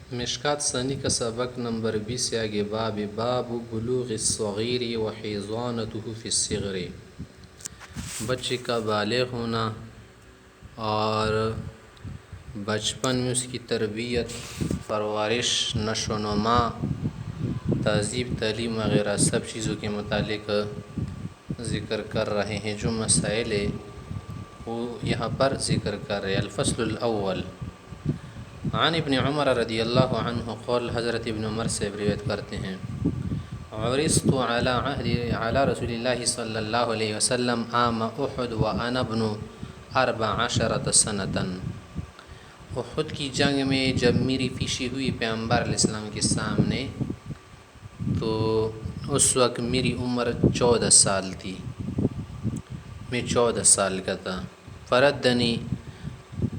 مشکات ثانی کا سبق نمبر 20 سے آگے باب بلوغ الصغیر و حضانته فی الصغر، بچے کا بالغ ہونا اور بچپن میں اس کی تربیت، پرورش، نشو و نما، تہذیب، تعلیم وغیرہ سب چیزوں کے متعلق ذکر کر رہے ہیں۔ جو مسائل ہے وہ یہاں پر ذکر کر رہے ہیں۔ الفصل الاول عن ابن عمر رضی اللہ عنہ قول، حضرت ابن عمر سے روایت کرتے ہیں، عرضت علی رسول اللہ صلی اللہ علیہ وسلم عام احد وانا ابن 14 سنۃ۔ احد کی جنگ میں جب میری پیشی ہوئی پیغمبر علیہ السلام کے سامنے تو اس وقت میری عمر 14 سال تھی، میں 14 سال کا تھا۔ فردنی،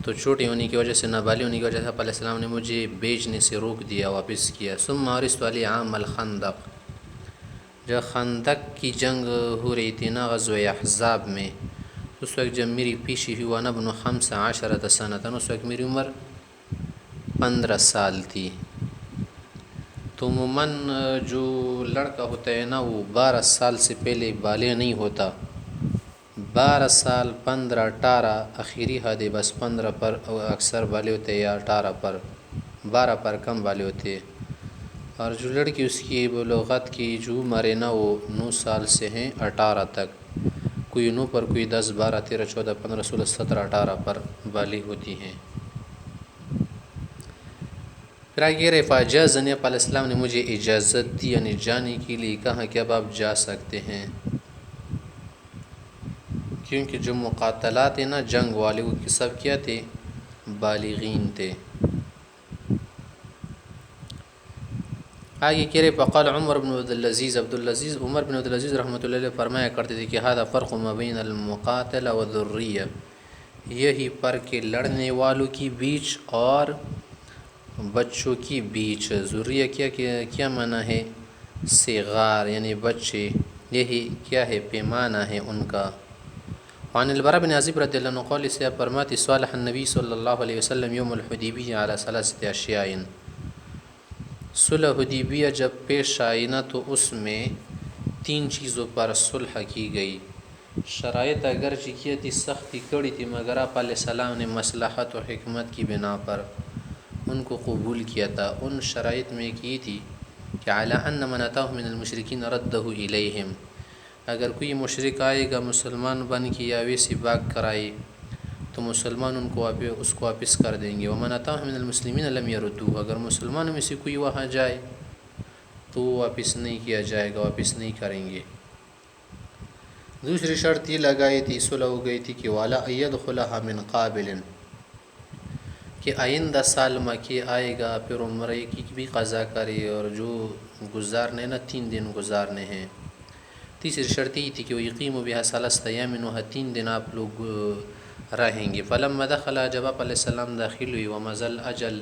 تو چھوٹی ہونے کی وجہ سے، نابالغ ہونے کی وجہ سے علیہ السلام نے مجھے بیچنے سے روک دیا، واپس کیا۔ ثم عرضت علی عام الخندق، جب خندق کی جنگ ہو رہی تھی نا، غزوہ احزاب میں، اس وقت جب میری پیشی ہوئی، وانا ابن 15 سنۃ، اس وقت میری عمر 15 سال تھی۔ تو عموماً جو لڑکا ہوتا ہے نا وہ 12 سال سے پہلے بالغ نہیں ہوتا۔ 12 سال، 15، 18 آخری حد ہے، بس 15 پر اکثر بالغ ہوتے ہیں یا 18 پر، 12 پر کم بالغ ہوتے ہیں۔ اور جو لڑکی اس کی بلوغت کی جو عمر ہے نا وہ 9 سال سے ہیں 18 تک، کوئی 9 پر، کوئی 10، 12، 13، 14، 15، 16، 17، 18 پر بالغ ہوتی ہیں۔ پھر آگے رہے، فاجازنی، علیہ السلام نے مجھے اجازت دی، یعنی جانے کے لیے کہا کہ اب آپ جا سکتے ہیں، کیونکہ جو مقاتلات ہیں نا جنگ والے وہ سب کیا تھے، بالغین تھے۔ آگے کہہ رہے، فقال عمر بن عبدالعزیز، عمر بن عبدالعزیز رحمۃ اللہ علیہ فرمایا کرتے تھے کہ هذا فرق ما بین المقاتل والذریہ، یہی فرق ہے لڑنے والوں کی بیچ اور بچوں کی بیچ۔ ذریہ کیا معنی ہے؟ صغار، یعنی بچے، یہی کیا ہے؟ پیمانہ ہے ان کا۔ وعن البراء بن عازب رضی اللہ عنہ قول، سے فرماتے، صالح النبی صلی اللہ علیہ وسلم یوم الحدیبیہ علی 3 اشیاء، صلح حدیبیہ جب پیش آئی نا تو اس میں 3 چیزوں پر صلح کی گئی۔ شرائط اگرچہ کی تھی، سختی کڑی تھی، مگر آپ علیہ السلام نے مصلحت و حکمت کی بنا پر ان کو قبول کیا تھا۔ ان شرائط میں کی تھی کہ علی ان من اتاہ من المشرکین ردہ الیہم، اگر کوئی مشرک آئے گا مسلمان بن کے یا ویسی باغ کرائے تو مسلمان اس کو واپس کر دیں گے۔ ومن اتاہ من المسلمین لم یردوہ، اگر مسلمانوں میں سے کوئی وہاں جائے تو واپس نہیں کیا جائے گا، واپس نہیں کریں گے۔ دوسری شرط یہ لگائی تھی، صلح ہو گئی تھی کہ والا یدخلها من قابل، کہ آئندہ سال مکہ آئے گا پھر عمرے کی بھی قضا کرے، اور جو گزارنے نا 3 دن گزارنے ہیں۔ تیسری شرط یہ تھی کہ وہ یقیم بها 3 ایام، 3 دن آپ لوگ رہیں گے۔ فلما دخل، جب آپ علیہ السلام داخل ہوئی، ومضل اجل،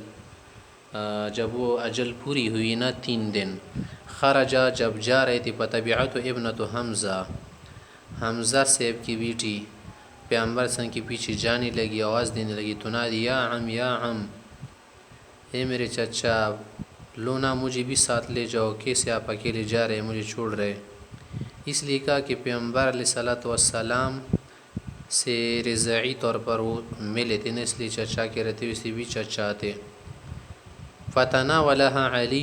جب وہ اجل پوری ہوئی نا 3 دن، خرجا، جب جا رہے تھے، فتبعته ابنة حمزہ، حمزہ صاحب کی بیٹی پیغمبر صلی اللہ علیہ وسلم کے پیچھے جانے لگی، آواز دینے لگی، تنادی یا عم یا عم، اے میرے چچا، لونا مجھے بھی ساتھ لے جاؤ، کیسے آپ اکیلے جا رہے ہیں، مجھے چھوڑ رہے؟ اس لیے کہا کہ پیغمبر علیہ السلام سے رضاعی طور پر وہ ملے تھے نا، اس لیے چچا کے رہتے، اسی بھی چچا تھے۔ فتناولها علی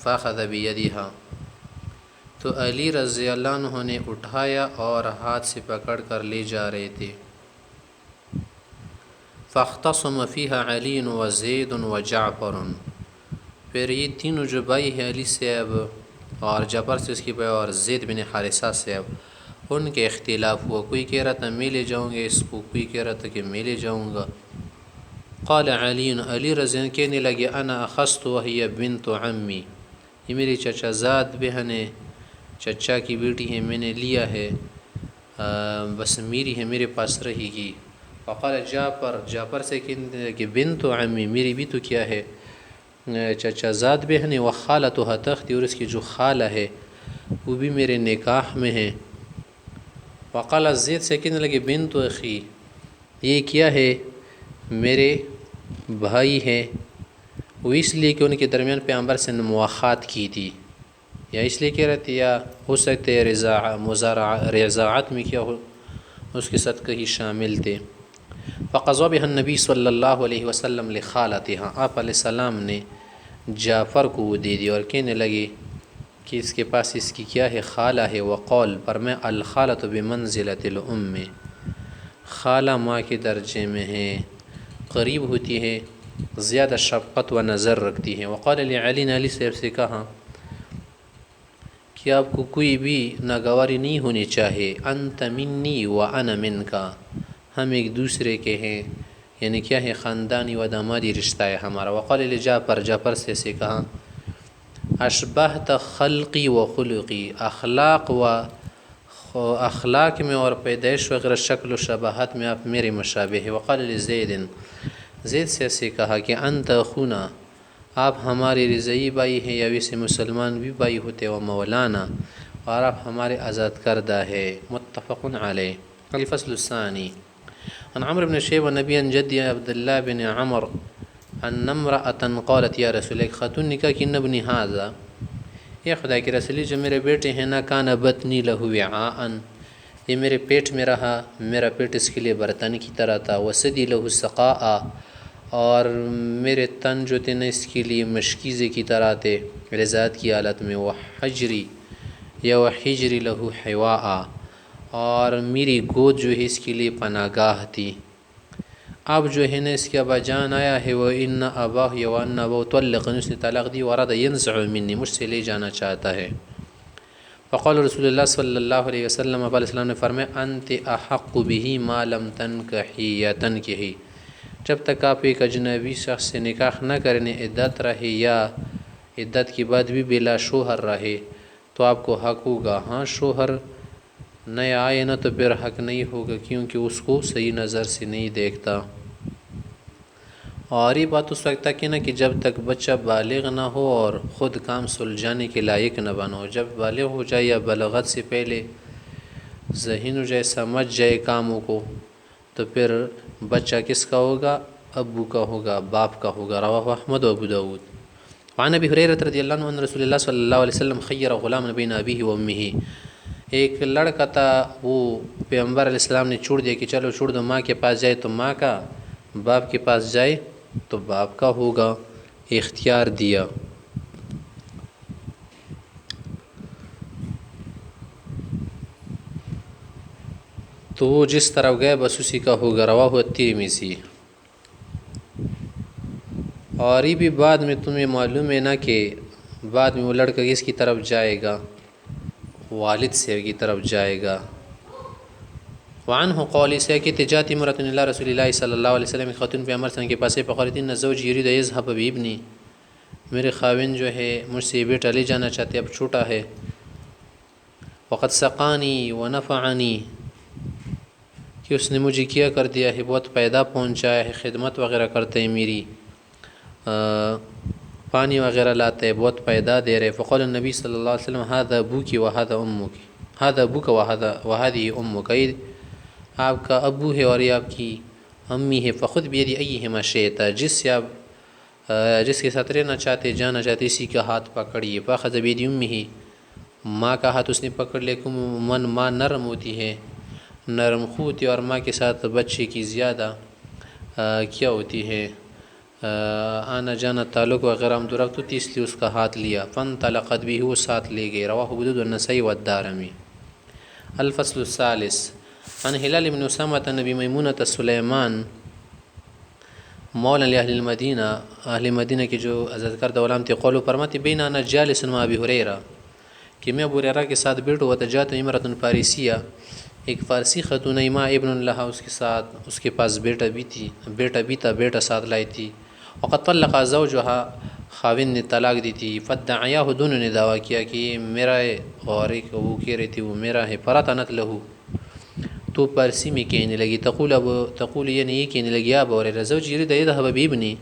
فاخذ بیدہا، تو علی رضی اللہ عنہ نے اٹھایا اور ہاتھ سے پکڑ کر لے جا رہے تھے۔ فاختصم فیها علی وزید وجعفر، پھر یہ تینوں جو بھائی ہیں، علی صاحب اور جعفر سے اس کی بھائی اور زید بن حارثہ صاحب، ان کے اختلاف ہوا، کوئی کہہ رہا تھا میں لے جاؤں گا اس کو، کوئی کہہ رہا تھا کہ میں لے جاؤں گا۔ قال علی رضی اللہ کہنے لگے، انا اخذت وہی بنت عمی، یہ میری چچا زاد بہن ہے، چچا کی بیٹی ہے، میں نے لیا ہے، بس میری ہے، میرے پاس رہے گی۔ فقال جعفر سے کہنے لگے، بنت عمی، میری بھی تو کیا ہے، چچا زاد بہن ہے، وخالتها تختی، اور اس کی جو خالہ ہے وہ بھی میرے نکاح میں ہے۔ وقال زید سے کہنے لگے، بنت اخی، یہ کیا ہے، میرے بھائی ہے، وہ اس لیے کہ ان کے درمیان پیغمبر سے مواخات کی تھی، یا اس لیے کہہ رہے تھے، یا ہو سکتے رضاعت میں کیا ہو اس کے ساتھ کہیں شامل تھے۔ فقضى بها النبی صلی اللہ علیہ وسلم لخالتها، آپ علیہ السلام نے جعفر کو وہ دے دی اور کہنے لگے کہ اس کے پاس اس کی کیا ہے، خالہ ہے۔ وقول پر میں الخالۃ بمنزلۃ الام، خالہ ماں کے درجے میں ہے، قریب ہوتی ہے، زیادہ شفقت و نظر رکھتی ہے۔ وقال علی نے علی صاحب سے کہا کہ آپ کو کوئی بھی ناگواری نہیں ہونی چاہیے، انت منی و انا منکا، ہم ایک دوسرے کے ہیں، یعنی کیا ہے، خاندانی و دامادی رشتہ ہے ہمارا۔ وقال لجعفر، جعفر سے کہا اشبہت خلقی و خلقی، اخلاق میں اور پیدائش وغیرہ شکل و شباہت میں آپ میرے مشابہ ہیں۔ وقال لزید، زید سے کہا کہ انت اخونا، آپ ہمارے رضعی بھائی ہیں، یا ویسے مسلمان بھی بھائی ہوتے، و مولانا، اور آپ ہمارے آزاد کردہ ہے۔ متفق علیہ۔ الفصل الثانی عن عمرو بن شیبہ نبی عن جدی عبداللہ بن عمر ان امرأة قالت یا رسول اللہ، خاتون نے کہا کہ ان ابنی ھذا، یہ خدا کے رسول، جو میرے بیٹے ہیں نا، کان بطنی لہ وعاء، یہ میرے پیٹ میں رہا، میرا پیٹ اس کے لیے برتن کی طرح تھا، وصدی لہ سقاء، اور میرے تن جو تھے نا اس کے لیے مشکیزے کی طرح تھے رضاعت کی حالت میں، وحجری یا وحجری لہ حواء، اور میری گود جو ہے اس کے لیے پناہ گاہ تھی۔ اب جو ہے نا اس کے ابا جان آیا ہے، وہ ان اباہ یا وان اباہ طلقنی، اس نے طلاق دی، ورد ینزع منی، مجھ سے لے جانا چاہتا ہے۔ فقال رسول اللہ صلی اللہ علیہ وسلم، علیہ السلام نے فرمایا انت احق به ما لم تنکحی یا تنکحی، جب تک آپ ایک اجنبی شخص سے نکاح نہ کرنے، عدت رہے یا عدت کے بعد بھی بلا شوہر رہے تو آپ کو حق ہوگا۔ ہاں شوہر نہ آئے نا تو پھر حق نہیں ہوگا، کیونکہ اس کو صحیح نظر سے نہیں دیکھتا۔ اور یہ بات اس وقت تک ہے نا کہ جب تک بچہ بالغ نہ ہو اور خود کام سلجھانے کے لائق نہ بنو، جب بالغ ہو جائے یا بلغت سے پہلے ذہین ہو جائے، سمجھ جائے کاموں کو، تو پھر بچہ کس کا ہوگا؟ ابو کا ہوگا، باپ کا ہوگا۔ رواہ احمد و ابو داود۔ وعن ابی ہریرہ رضی اللہ عنہ ان رسول اللہ صلی اللہ علیہ وسلم خیر غلاما بین ابیہ و امہ، ایک لڑکا تھا، وہ پیغمبر علیہ السلام نے چھوڑ دیا کہ چلو چھوڑ دو، ماں کے پاس جائے تو ماں کا، باپ کے پاس جائے تو باپ کا ہوگا، اختیار دیا۔ تو وہ جس طرف گئے بس اسی کا ہوگا۔ رواہ الترمذی۔ اور یہ بھی بعد میں تمہیں معلوم ہے نا کہ بعد میں وہ لڑکا کس کی طرف جائے گا؟ والد سے کی طرف جائے گا۔ وعنہ قول سے کہ تجاتی مرۃ اللہ رسول اللہ صلی اللہ علیہ وسلم، خاتون پیغمبر صلی اللہ علیہ وسلم کے پاس فقالت ان زوجی یرید یذهب بابنی، میرے خاوند جو ہے مجھ سے بیٹا لے جانا چاہتے، اب چھوٹا ہے، وقد سقانی ونفعنی، کہ اس نے مجھے کیا کر دیا ہے، بہت پیدا پہنچایا ہے، خدمت وغیرہ کرتے ہیں میری، پانی وغیرہ لاتے ہیں، بہت پیدا دے رہے۔ فقال النبی صلی اللہ علیہ وسلم هذا ابوک وهذا امک، هذا ابوک وهذه امک، آپ کا ابو ہے اور یہ آپ کی امی ہے۔ فخذ بید ایہما شئت، جس کے ساتھ رہنا چاہتے، جانا چاہتے، اسی کا ہاتھ پکڑیے۔ فاخذ بید امہ، ماں کا ہاتھ اس نے پکڑ لیا۔ من ماں نرم ہوتی ہے، نرم خو ہوتی ہے، اور ماں کے ساتھ بچے کی زیادہ کیا ہوتی ہے، آنا جانا تعلق وغیرہ ہم درخت ہوتی، اس لیے اس کا ہاتھ لیا۔ فانطلقت به، وہ ساتھ لے گئے۔ رواہ ابو داؤد والنسائی والدارمی۔ الفصل الثالث عن ہلال بن اسامہ عن ابی میمونۃ سلیمان مولا لاہل المدینہ، اہل مدینہ کے جو آزاد کردہ غلام تھے، قولوا فرماتے بین انا جالس مع ابی ہریرہ، کہ میں ابو ہریرہ کے ساتھ بیٹھا ہوا تھا، جاءت امرأۃ فارسیہ، ایک فارسی خاتون، مع ابن لہا، اس کے ساتھ اس کے پاس بیٹا بھی تھا، بیٹا ساتھ لائی تھی۔ وقد طلق زوجها، خاوند نے طلاق دی تھی۔ فادعیاہ، دونوں نے دعویٰ کیا کہ یہ میرا ہے، اور ایک وہ کہہ رہی تھی وہ میرا ہے۔ فرطنت لہو، تو پارسی میں کہنے لگی، تقول یعنی یہ کہنے لگی، ابو ہریرہ زوجی یرید یذهب بابنی،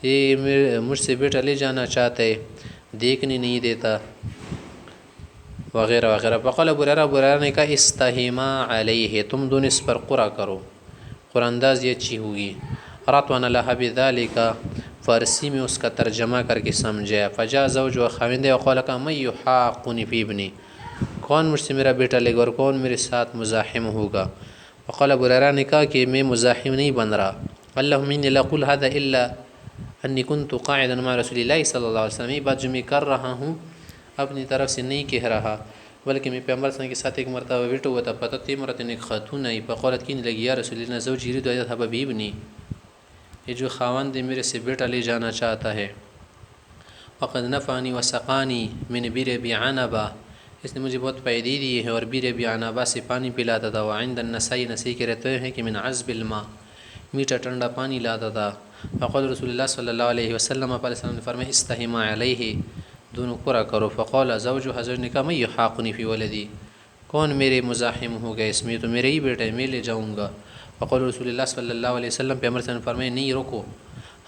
یہ مجھ سے بیٹا لے جانا چاہتا ہے، دیکھنے نہیں دیتا وغیرہ وغیرہ۔ فقال ابو ہریرہ نے کہا استحما علیہ، تم دونوں اس پر قرا کرو، قرآن انداز یہ اچھی ہوگی۔ رطون لها بذلك، فارسی میں اس کا ترجمہ کر کے سمجھایا. فجاء زوجها خاوند وقال کا من يحاقني في ابني، کون مجھ سے میرا بیٹا لے گا اور کون میرے ساتھ مزاحم ہوگا. وقال ابو ہریرہ نے کہا کہ میں مزاحم نہیں بن رہا. اللهم اني لا اقول هذا الا انی كنت قاعدا مع رسول اللہ صلی اللہ علیہ وسلم، یہ بات جو میں کر رہا ہوں اپنی طرف سے نہیں کہہ رہا، بلکہ میں پیغمبر صلی اللہ علیہ وسلم کے ساتھ ایک مرتبہ بیٹھا ہوا تھا. فتت امرأة، ایک خاتون آئی، فقالت کہنے لگی یا رسول اللہ زوجی یريد ان يذهب بابني، یہ جو خاوند میرے سے بیٹا لے جانا چاہتا ہے. وقد نفعني وسقاني من بئر عنبہ، اس نے مجھے بہت فائدے دیے ہیں اور بئر عنبہ سے پانی پلاتا تھا. وعند النسائی، نسائی کے رہتے ہیں کہ من عذب الماء، میٹھا ٹھنڈا پانی لاتا تھا. فقال رسول اللہ صلی اللہ علیہ وسلم، علیہ وسلم نے فرمایا استحما علیہ، دونوں قرا کرو. فقال زوج، حضرت نے کہا من یحاقنی فی ولدی، کون میرے مزاحم ہو گئے اس میں، تو میرے ہی بیٹا ہے، میں لے جاؤں گا. فقال رسول اللہ صلی اللہ علیہ وسلم، پیغمبر صلی اللہ علیہ وسلم نے فرمایا نہیں رکو،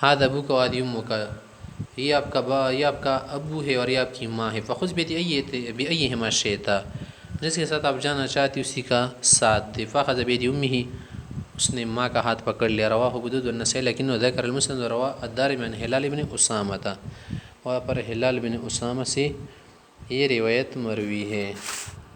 ہذا ابوک و ہذہ امک، یہ آپ کا ابو ہے اور یہ آپ کی ماں ہے. فخذ بایہما شئت، جس کے ساتھ آپ جانا چاہتی اسی کا ساتھ دے. فاخذ بید امہ، اس نے ماں کا ہاتھ پکڑ لیا. رواہ ابو داؤد والنسائی لکنہ ذکر المسند رواہ الدارمی عن ہلال بن اسامہ تھا، وہاں پر ہلال بن اسامہ سے یہ روایت مروی ہے.